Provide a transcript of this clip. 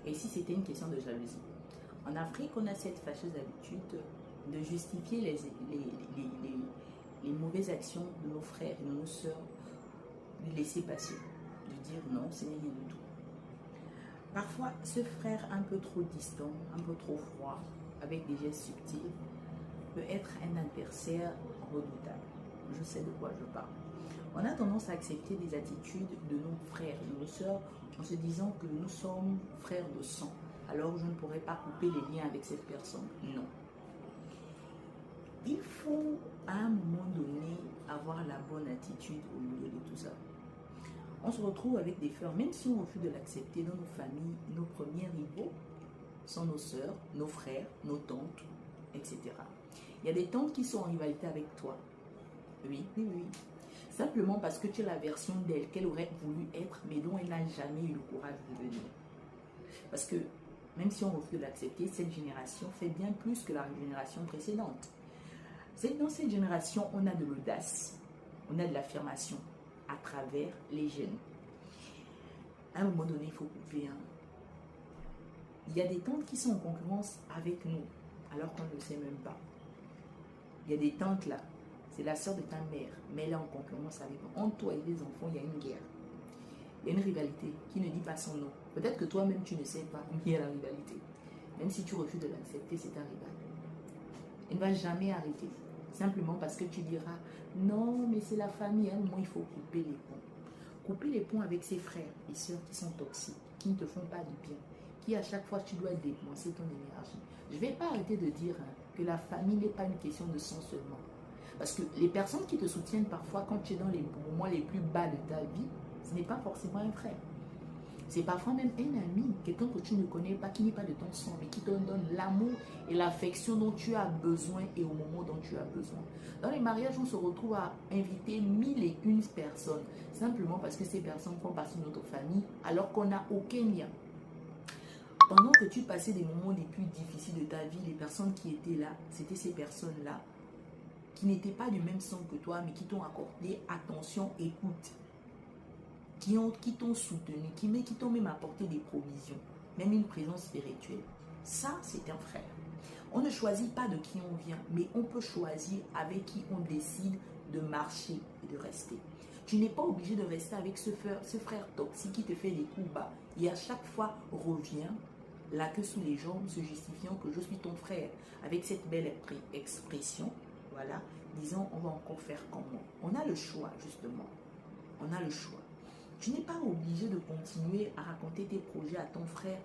Et si c'était une question de jalousie? En Afrique, on a cette fâcheuse habitude de justifier les mauvaises actions de nos frères et de nos sœurs, de laisser passer, de dire non, ce n'est rien du tout. Parfois, ce frère un peu trop distant, un peu trop froid, avec des gestes subtils, peut être un adversaire redoutable. Je sais de quoi je parle. On a tendance à accepter des attitudes de nos frères et de nos sœurs en se disant que nous sommes frères de sang. Alors je ne pourrais pas couper les liens avec cette personne. Non. Il faut à un moment donné avoir la bonne attitude au milieu de tout ça. On se retrouve avec des frères, même si on refuse de l'accepter dans nos familles, nos premiers rivaux sont nos sœurs, nos frères, nos tantes, etc. Il y a des tantes qui sont en rivalité avec toi. Oui, oui, oui. Simplement parce que tu es la version d'elle qu'elle aurait voulu être, mais dont elle n'a jamais eu le courage de devenir. Parce que, même si on refuse de l'accepter, cette génération fait bien plus que la génération précédente. Dans cette génération, on a de l'audace, on a de l'affirmation à travers les jeunes. À un moment donné, il faut couper. Il y a des tantes qui sont en concurrence avec nous, alors qu'on ne le sait même pas. Il y a des tantes là, c'est la soeur de ta mère, mais elle est en concurrence avec nous. Entre toi et les enfants, il y a une guerre. Il y a une rivalité qui ne dit pas son nom. Peut-être que toi-même, tu ne sais pas, mais il y a la rivalité. Même si tu refuses de l'accepter, c'est un rival. Elle ne va jamais arrêter. Simplement parce que tu diras, non, mais c'est la famille, à un moment, il faut couper les ponts. Couper les ponts avec ses frères et sœurs qui sont toxiques, qui ne te font pas du bien, qui à chaque fois, tu dois dépenser ton énergie. Je ne vais pas arrêter de dire que la famille n'est pas une question de sang seulement. Parce que les personnes qui te soutiennent parfois quand tu es dans les moments les plus bas de ta vie, ce n'est pas forcément un frère. C'est parfois même un ami, quelqu'un que tu ne connais pas, qui n'est pas de ton sang, mais qui te donne l'amour et l'affection dont tu as besoin et au moment dont tu as besoin. Dans les mariages, on se retrouve à inviter 1001 personnes, simplement parce que ces personnes font partie de notre famille, alors qu'on n'a aucun lien. Pendant que tu passais des moments les plus difficiles de ta vie, les personnes qui étaient là, c'était ces personnes-là, qui n'étaient pas du même sang que toi, mais qui t'ont accordé attention, écoute, qui t'ont soutenu, qui t'ont même apporté des provisions, même une présence spirituelle. Ça, c'est un frère. On ne choisit pas de qui on vient, mais on peut choisir avec qui on décide de marcher et de rester. Tu n'es pas obligé de rester avec ce frère toxique qui te fait des coups bas et à chaque fois revient la queue sous les jambes, se justifiant que je suis ton frère, avec cette belle expression, voilà, disant on va encore faire comme moi. On a le choix, justement. On a le choix. Tu n'es pas obligé de continuer à raconter tes projets à ton frère